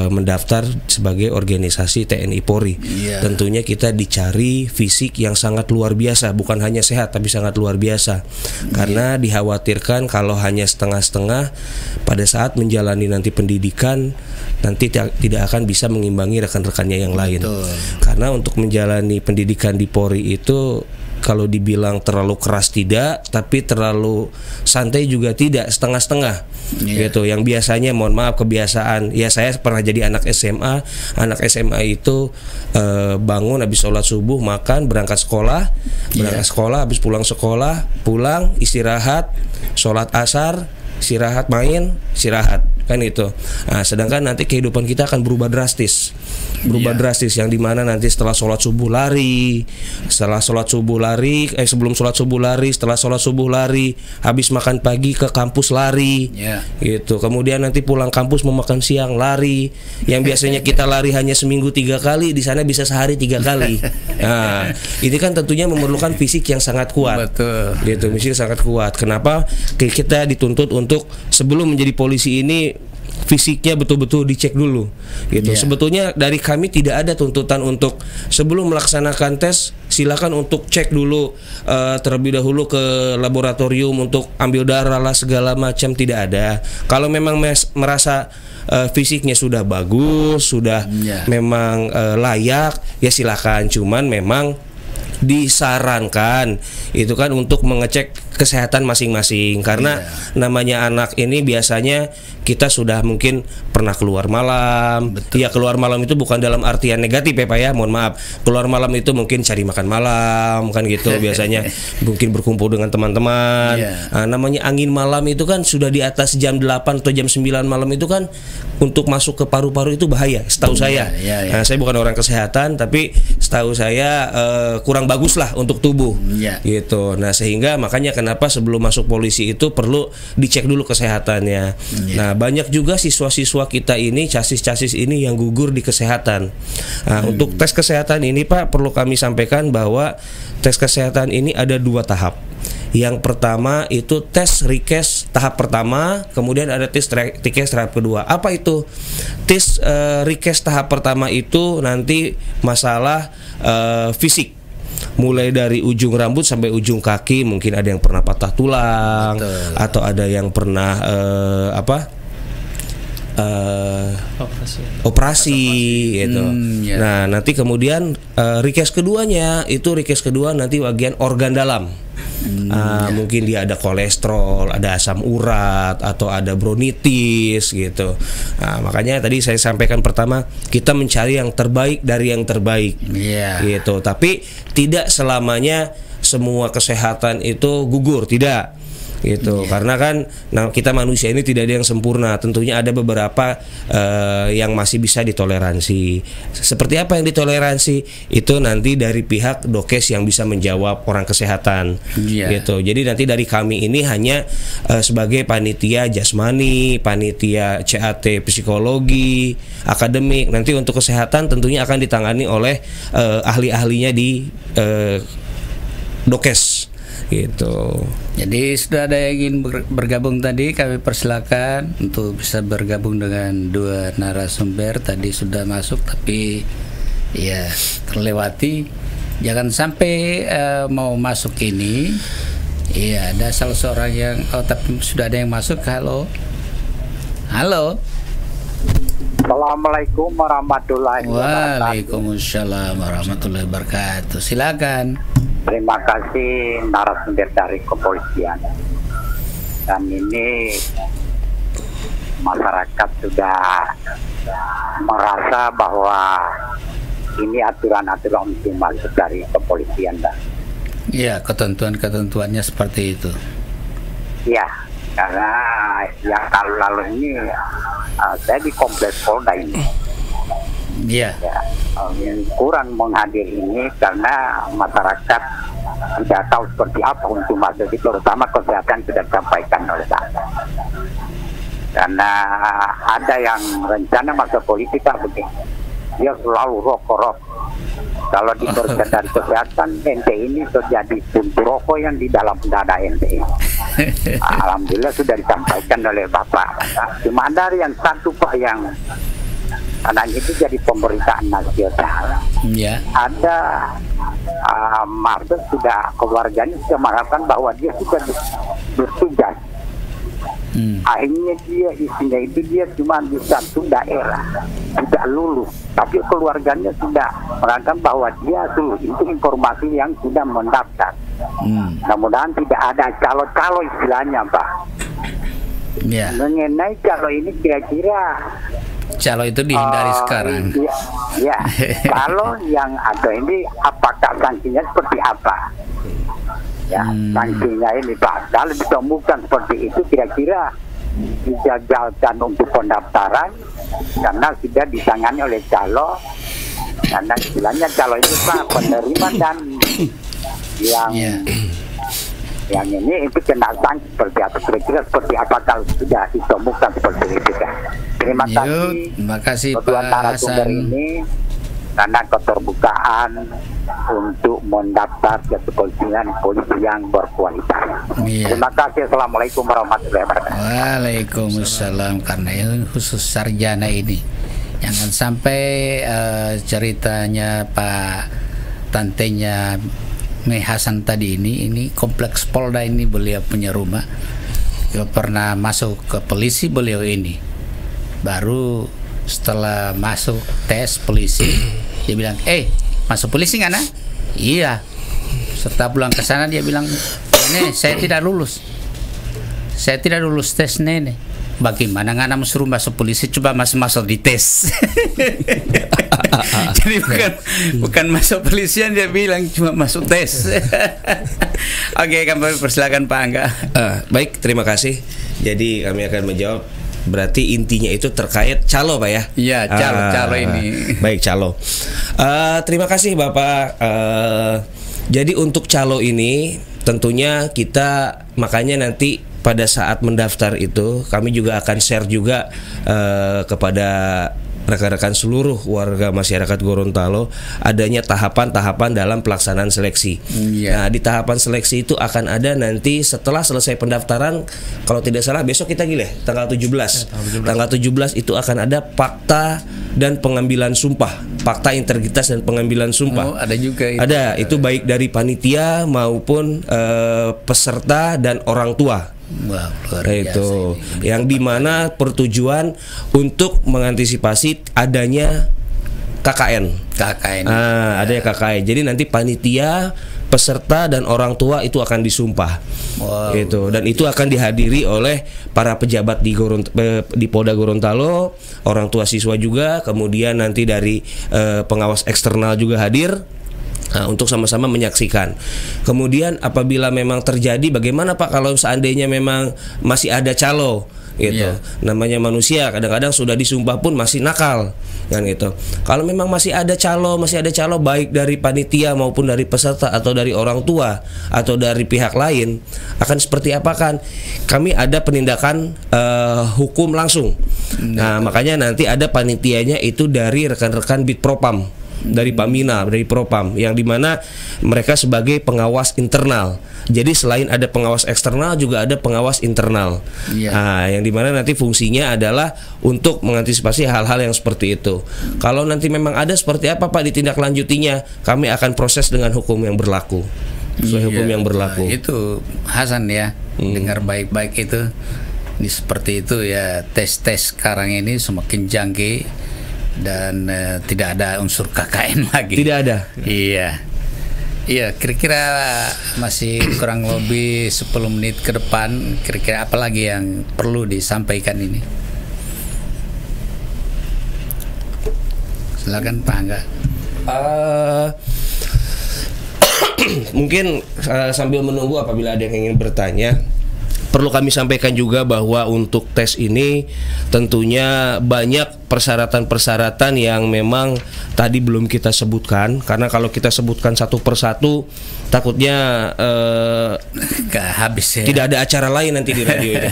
mendaftar sebagai organisasi TNI Polri, tentunya kita dicari fisik yang sangat luar biasa, bukan hanya sehat tapi sangat luar biasa. Karena dikhawatirkan kalau hanya setengah-setengah pada saat menjalani nanti pendidikan nanti tidak akan bisa mengimbangi rekan-rekannya yang lain. Betul. Karena untuk menjalani pendidikan di Polri itu kalau dibilang terlalu keras tidak, tapi terlalu santai juga tidak, setengah-setengah. Gitu. Yang biasanya mohon maaf kebiasaan, ya saya pernah jadi anak SMA. Anak SMA itu bangun habis sholat subuh, makan, berangkat sekolah, habis pulang sekolah, pulang, istirahat, sholat asar, istirahat, main, istirahat, kan itu. Nah, sedangkan nanti kehidupan kita akan berubah drastis, drastis, yang dimana nanti setelah sholat subuh lari, sebelum sholat subuh lari, setelah sholat subuh lari, habis makan pagi ke kampus lari, gitu. Kemudian nanti pulang kampus mau makan siang lari, yang biasanya kita lari hanya seminggu 3 kali, di sana bisa sehari 3 kali. Nah, ini kan tentunya memerlukan fisik yang sangat kuat. Betul. Gitu, fisik sangat kuat. Kenapa kita dituntut untuk sebelum menjadi polisi ini fisiknya betul-betul dicek dulu gitu. Sebetulnya dari kami tidak ada tuntutan untuk sebelum melaksanakan tes silakan untuk cek dulu terlebih dahulu ke laboratorium untuk ambil darah lah segala macam, tidak ada. Kalau memang merasa fisiknya sudah bagus, sudah memang layak, ya silakan. Cuman memang disarankan itu kan untuk mengecek kesehatan masing-masing, karena namanya anak ini biasanya kita sudah mungkin pernah keluar malam. Ya, keluar malam itu bukan dalam artian negatif ya Pak ya, mohon maaf. Keluar malam itu mungkin cari makan malam kan gitu biasanya, mungkin berkumpul dengan teman-teman. Nah, namanya angin malam itu kan sudah di atas jam 8 atau jam 9 malam itu kan untuk masuk ke paru-paru itu bahaya setahu saya. Nah, saya bukan orang kesehatan tapi setahu saya kurang bagus lah untuk tubuh gitu. Nah, sehingga makanya kenapa sebelum masuk polisi itu perlu dicek dulu kesehatannya. Nah, banyak juga siswa-siswa kita ini, casis-casis ini yang gugur di kesehatan. Nah, untuk tes kesehatan ini Pak, perlu kami sampaikan bahwa tes kesehatan ini ada 2 tahap. Yang pertama itu tes Rikes tahap pertama, kemudian ada tes Rikes tahap kedua. Apa itu? Tes Rikes tahap pertama itu nanti masalah fisik, mulai dari ujung rambut sampai ujung kaki. Mungkin ada yang pernah patah tulang, atau ada yang pernah operasi gitu. Nah, nanti kemudian Rikes keduanya itu nanti bagian organ dalam. Mungkin dia ada kolesterol, ada asam urat, atau ada bronkitis gitu. Nah, makanya tadi saya sampaikan pertama, kita mencari yang terbaik dari yang terbaik gitu. Tapi tidak selamanya semua kesehatan itu gugur, tidak gitu. Karena kan kita manusia ini tidak ada yang sempurna. Tentunya ada beberapa yang masih bisa ditoleransi. Seperti apa yang ditoleransi? Itu nanti dari pihak dokes yang bisa menjawab, orang kesehatan gitu. Jadi nanti dari kami ini hanya sebagai panitia jasmani, panitia CAT psikologi, akademik. Nanti untuk kesehatan tentunya akan ditangani oleh ahli-ahlinya di dokes gitu. Jadi sudah ada yang ingin bergabung tadi, kami persilakan untuk bisa bergabung dengan dua narasumber. Tadi sudah masuk tapi ya terlewati. Jangan sampai mau masuk ini. Iya, ada salah seorang yang tapi sudah ada yang masuk. Halo. Halo. Assalamualaikum warahmatullahi wabarakatuh. Waalaikumsalam warahmatullahi wabarakatuh. Silakan. Terima kasih narasumber dari kepolisian. Dan ini masyarakat sudah merasa bahwa ini aturan-aturan untuk masuk dari kepolisian, Pak. Iya, ketentuan-ketentuannya seperti itu. Iya, karena yang lalu-lalu ini saya di kompleks Polda ini. Iya. Ya, kurang menghadir ini karena masyarakat tidak tahu seperti apa untuk masuk, terutama kesehatan sudah disampaikan oleh saya. Karena ada yang rencana masuk politik begini, dia selalu rokok. Kalau di dari kesehatan ente ini terjadi puntu rokok yang di dalam dada ente. Alhamdulillah sudah disampaikan oleh Bapak. Cuma ada yang satu Pak yang karena itu jadi pemberitaan nasional. Ya. Ada Marcus sudah keluarganya sudah mengatakan bahwa dia sudah bertugas. Akhirnya dia isinya itu dia cuma di satu daerah tidak lulus, tapi keluarganya sudah mengatakan bahwa dia lulus. Itu informasi yang sudah mendaftar. Mudah-mudahan tidak ada calo-calo istilahnya, Pak. Ya. Mengenai calo ini kira-kira calo itu dihindari sekarang. Ya, kalau yang ada ini apakah sanksinya seperti apa? Ya, sanksinya ini Pak, kalau ditemukan seperti itu kira-kira digagalkan untuk pendaftaran karena sudah ditangani oleh calo, karena istilahnya calo itu Pak penerima dan yang ini itu kena sanksi seperti apa, kira-kira seperti apa kalau sudah ditemukan seperti itu kan. Terima kasih Pak narasumber ini karena keterbukaan untuk mendaftar ke kepolisian polisi yang berkualitas. Terima kasih. Assalamualaikum warahmatullahi wabarakatuh. Waalaikumsalam. Karena itu khusus sarjana ini jangan sampai ceritanya Pak tantenya Mei Hasan tadi ini kompleks Polda ini beliau punya rumah. Beliau pernah masuk ke polisi beliau ini. Baru setelah masuk tes polisi dia bilang, masuk polisi nggak nak? Iya. Setelah pulang ke sana dia bilang, Nenek, saya tidak lulus. Saya tidak lulus tes Nenek. Bagaimana nggak nak suruh masuk polisi? Coba masuk di tes. Jadi bukan masuk polisian, dia bilang cuma masuk tes. Oke, kami persilakan Pak Angga. Baik, terima kasih. Jadi kami akan menjawab. Berarti intinya itu terkait calo Pak ya? Iya, calo ini. Baik, calo. Terima kasih Bapak. Jadi untuk calo ini tentunya kita makanya nanti pada saat mendaftar itu kami juga akan share juga kepada rekan-rekan seluruh warga masyarakat Gorontalo adanya tahapan-tahapan dalam pelaksanaan seleksi. Nah, di tahapan seleksi itu akan ada nanti setelah selesai pendaftaran, kalau tidak salah besok kita gile tanggal 17. Tanggal 17 itu akan ada fakta dan pengambilan sumpah, fakta integritas dan pengambilan sumpah. Ada juga itu. Ada, itu baik dari panitia maupun peserta dan orang tua. Wah, itu yang dimana pertujuan untuk mengantisipasi adanya KKN. Adanya KKN. Jadi nanti panitia, peserta dan orang tua itu akan disumpah. Itu dan itu akan dihadiri oleh para pejabat di Polda Gorontalo, orang tua siswa juga, kemudian nanti dari pengawas eksternal juga hadir. Nah, untuk sama-sama menyaksikan. Kemudian apabila memang terjadi, bagaimana Pak kalau seandainya memang masih ada calo gitu. Namanya manusia, kadang-kadang sudah disumpah pun masih nakal kan gitu. Kalau memang masih ada calo baik dari panitia maupun dari peserta atau dari orang tua atau dari pihak lain, akan seperti apa kan? Kami ada penindakan hukum langsung. Nah, makanya nanti ada panitianya itu dari rekan-rekan Bitpropam. dari Pamina, dari Propam, yang dimana mereka sebagai pengawas internal. Jadi selain ada pengawas eksternal juga ada pengawas internal. Yang dimana nanti fungsinya adalah untuk mengantisipasi hal-hal yang seperti itu. Kalau nanti memang ada seperti apa Pak ditindaklanjutinya, kami akan proses dengan hukum yang berlaku. Sesuai hukum yang berlaku. Itu Hasan ya, dengar baik-baik itu. Ini seperti itu ya, tes-tes sekarang ini semakin canggih dan tidak ada unsur KKN lagi. Tidak ada. Iya, kira-kira masih kurang lebih 10 menit ke depan. Kira-kira apa lagi yang perlu disampaikan ini? Silakan Pak Angga. Mungkin sambil menunggu apabila ada yang ingin bertanya, perlu kami sampaikan juga bahwa untuk tes ini tentunya banyak persyaratan-persyaratan yang memang tadi belum kita sebutkan, karena kalau kita sebutkan satu persatu takutnya gak habis ya. Tidak ada acara lain nanti di radio itu.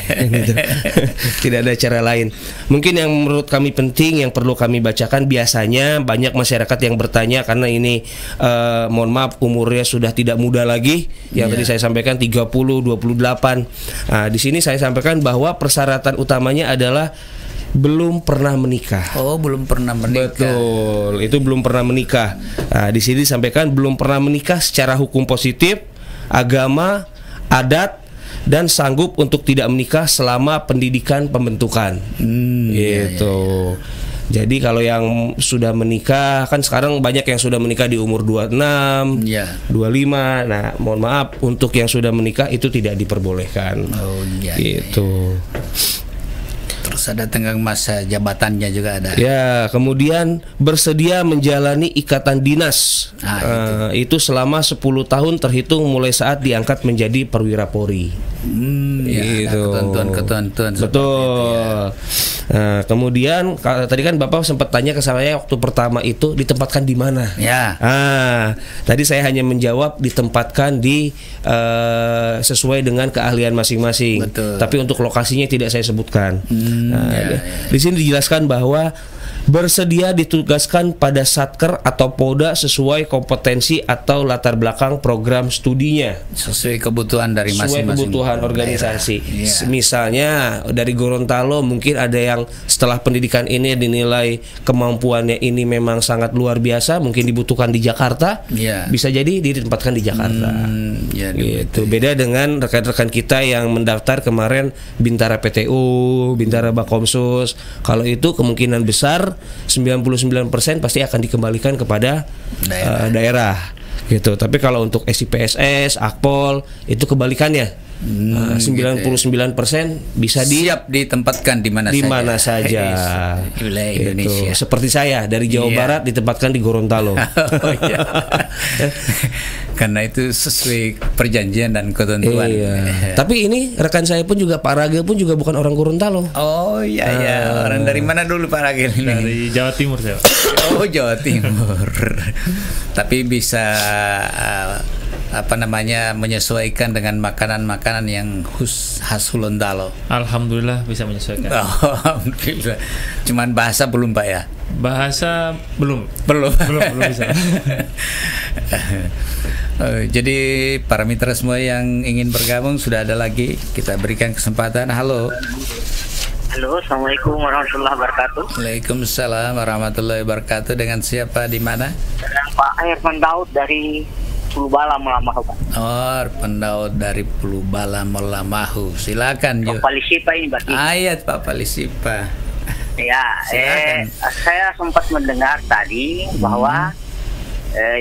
Tidak ada acara lain. Mungkin yang menurut kami penting yang perlu kami bacakan, biasanya banyak masyarakat yang bertanya karena ini mohon maaf umurnya sudah tidak muda lagi. Yang tadi saya sampaikan 30, 28. Nah, di sini saya sampaikan bahwa persyaratan utamanya adalah belum pernah menikah. Oh, belum pernah menikah. Betul, itu belum pernah menikah. Nah, di sini disampaikan belum pernah menikah secara hukum positif, agama, adat, dan sanggup untuk tidak menikah selama pendidikan pembentukan. Gitu. Jadi kalau yang sudah menikah, kan sekarang banyak yang sudah menikah di umur 26, 25. Nah, mohon maaf untuk yang sudah menikah itu tidak diperbolehkan. Gitu. Terus ada tenggang masa jabatannya juga ada. Ya, kemudian bersedia menjalani ikatan dinas. Itu selama 10 tahun terhitung mulai saat diangkat menjadi perwira Polri. Gitu. Ketentuan-ketentuan. Betul. Nah, kemudian tadi kan Bapak sempat tanya ke saya waktu pertama itu ditempatkan di mana? Tadi saya hanya menjawab ditempatkan di sesuai dengan keahlian masing-masing. Tapi untuk lokasinya tidak saya sebutkan. Di sini dijelaskan bahwa bersedia ditugaskan pada satker atau polda sesuai kompetensi atau latar belakang program studinya, sesuai kebutuhan dari masing-masing, sesuai kebutuhan organisasi. Misalnya dari Gorontalo mungkin ada yang setelah pendidikan ini dinilai kemampuannya ini memang sangat luar biasa, mungkin dibutuhkan di Jakarta, bisa jadi ditempatkan di Jakarta. Gitu. Beda dengan rekan-rekan kita yang mendaftar kemarin Bintara PTU, Bintara Bakomsus. Kalau itu kemungkinan besar 99% pasti akan dikembalikan kepada daerah gitu. Tapi kalau untuk SIPSS, Akpol itu kebalikannya. 99% bisa siap ditempatkan di mana saja. Wilayah Indonesia. Seperti saya dari Jawa Barat ditempatkan di Gorontalo. Karena itu sesuai perjanjian dan ketentuan. Tapi ini rekan saya pun juga Pak Ragil pun juga bukan orang Gorontalo. Orang dari mana dulu Pak Ragil ini? Dari Jawa Timur saya. Oh, Jawa Timur. Tapi bisa menyesuaikan dengan makanan-makanan yang khas Gorontalo. Alhamdulillah bisa menyesuaikan. Alhamdulillah. Cuman bahasa belum Pak ya? Bahasa belum bisa. Jadi para mitra semua yang ingin bergabung sudah ada lagi, kita berikan kesempatan. Halo, assalamualaikum warahmatullahi wabarakatuh. Waalaikumsalam warahmatullahi wabarakatuh. Dengan siapa, di mana? Dengan Pak Irfan Daud dari Pulau Bala, Molamahu. Pendaud dari Pulau Bala, Molamahu. Silakan. Pak Palisipa ini berarti. Ayat Pak Palisipa. Saya sempat mendengar tadi bahwa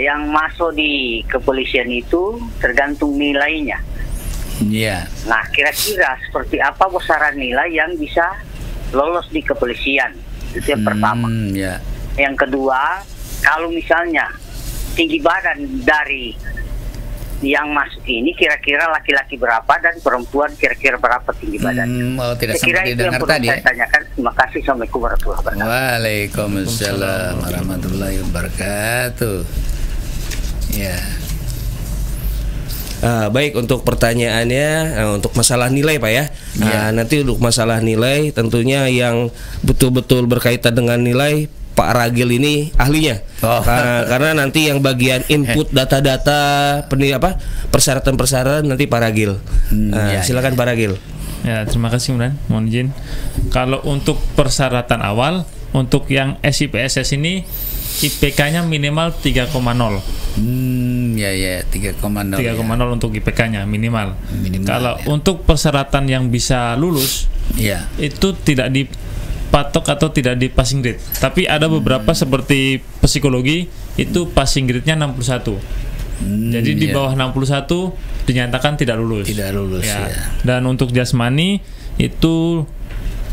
yang masuk di kepolisian itu tergantung nilainya. Nah, kira-kira seperti apa besaran nilai yang bisa lolos di kepolisian? Itu yang pertama. Yang kedua, kalau misalnya tinggi badan dari yang masuk ini kira-kira laki-laki berapa dan perempuan kira-kira berapa tinggi badan? Tidak sempat didengar tadi saya tanyakan. Terima kasih. Assalamualaikum warahmatullahi wabarakatuh. Waalaikumsalam warahmatullahi wabarakatuh. Baik, untuk pertanyaannya untuk masalah nilai Pak ya. Nanti untuk masalah nilai tentunya yang betul-betul berkaitan dengan nilai Pak Ragil ini ahlinya. Karena nanti yang bagian input data-data persyaratan-persyaratan nanti Pak Ragil. Silakan Pak Ragil. Ya, terima kasih Mudan. Mohon izin. Kalau untuk persyaratan awal, untuk yang SIPSS ini IPK-nya minimal 3,0. 3,0. 3,0 untuk IPK-nya minimal. Kalau untuk persyaratan yang bisa lulus, itu tidak dipatok atau tidak di passing grade. Tapi ada beberapa seperti psikologi itu passing grade-nya 61. Jadi di bawah 61 dinyatakan tidak lulus. Tidak lulus ya. Dan untuk jasmani itu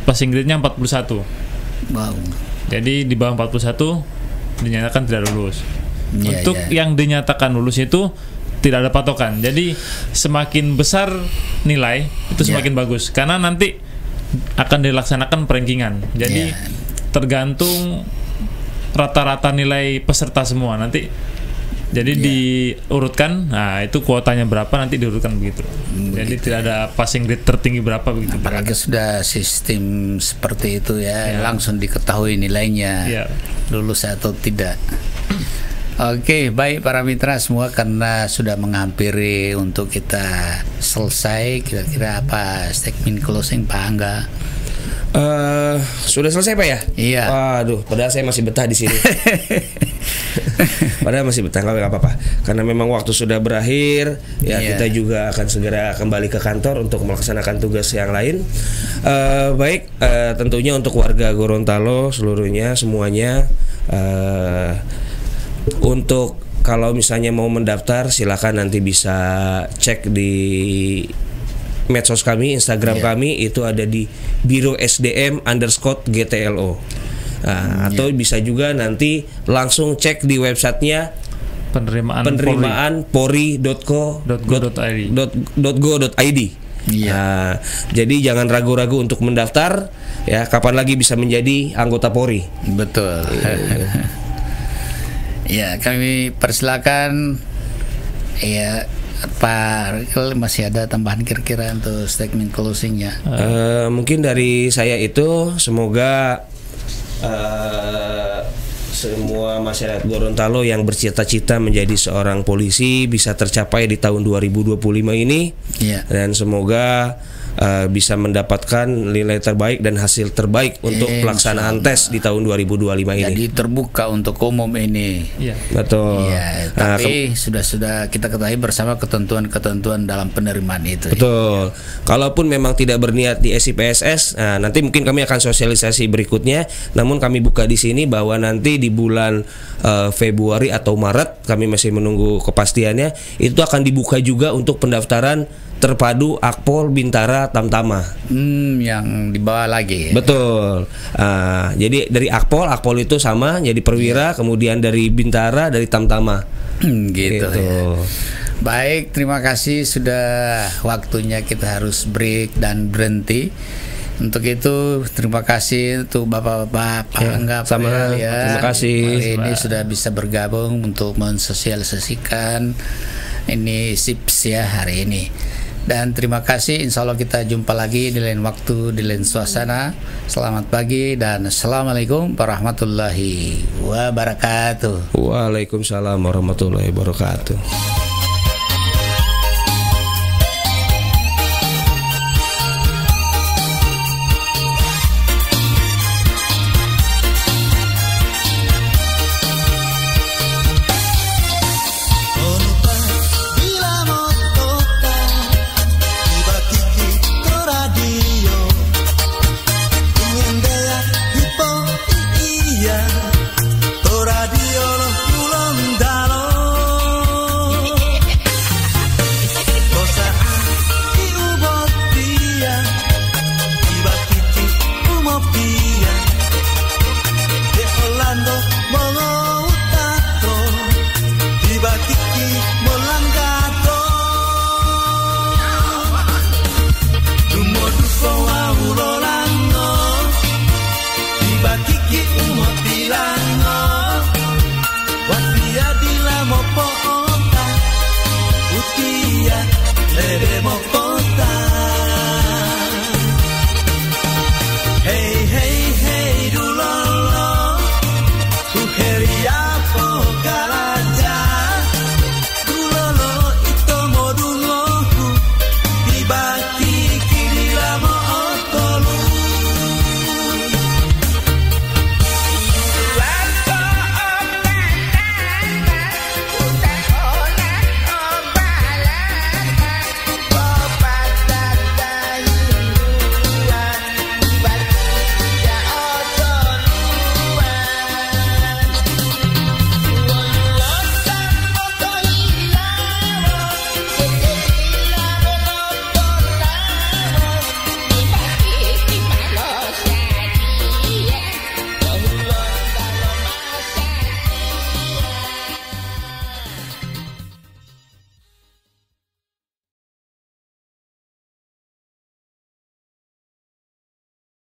passing grade-nya 41. Wow. Jadi di bawah 41 dinyatakan tidak lulus. Untuk yang dinyatakan lulus itu tidak ada patokan. Jadi semakin besar nilai itu semakin bagus. Karena nanti akan dilaksanakan perankingan. Jadi tergantung rata-rata nilai peserta semua nanti. Jadi diurutkan, nah itu kuotanya berapa nanti diurutkan begitu. Jadi tidak ada passing grade tertinggi berapa begitu. Apalagi sudah sistem seperti itu langsung diketahui nilainya lulus atau tidak. Oke, baik para mitra semua, karena sudah menghampiri untuk kita selesai, kira-kira apa statement closing Pak Angga? Sudah selesai Pak ya? Iya. Waduh, padahal saya masih betah di sini. Padahal masih betah, nggak apa-apa. Karena memang waktu sudah berakhir, kita juga akan segera kembali ke kantor untuk melaksanakan tugas yang lain. Baik, tentunya untuk warga Gorontalo seluruhnya, semuanya, untuk kalau misalnya mau mendaftar, silakan nanti bisa cek di medsos kami, Instagram kami, itu ada di Biro SDM_GTLO. Atau bisa juga nanti langsung cek di websitenya penerimaan polri.go.id. Jadi jangan ragu-ragu untuk mendaftar ya, kapan lagi bisa menjadi anggota Polri. Betul. Ya, kami persilakan Pak Ragil, masih ada tambahan kira-kira untuk statement closingnya? Mungkin dari saya itu, semoga semua masyarakat Gorontalo yang bercita-cita menjadi seorang polisi bisa tercapai di tahun 2025 ini, dan semoga bisa mendapatkan nilai terbaik dan hasil terbaik untuk pelaksanaan tes di tahun 2025 ini. Jadi terbuka untuk umum ini. Betul. Tapi sudah kita ketahui bersama ketentuan-ketentuan dalam penerimaan itu. Betul. Kalaupun memang tidak berniat di SIPSS, nanti mungkin kami akan sosialisasi berikutnya. Namun kami buka di sini bahwa nanti di bulan Februari atau Maret, kami masih menunggu kepastiannya, itu akan dibuka juga untuk pendaftaran terpadu Akpol Bintara Tamtama. Yang dibawa lagi. Betul. Jadi dari Akpol itu sama, jadi perwira, kemudian dari Bintara, dari Tamtama. Gitu. Baik, terima kasih, sudah waktunya kita harus break dan berhenti. Untuk itu terima kasih untuk bapak-bapak Pak Angga, terima kasih. Hari ini sudah bisa bergabung untuk mensosialisasikan ini SIPS hari ini. Dan terima kasih, insya Allah kita jumpa lagi di lain waktu, di lain suasana. Selamat pagi dan assalamualaikum warahmatullahi wabarakatuh. Waalaikumsalam warahmatullahi wabarakatuh.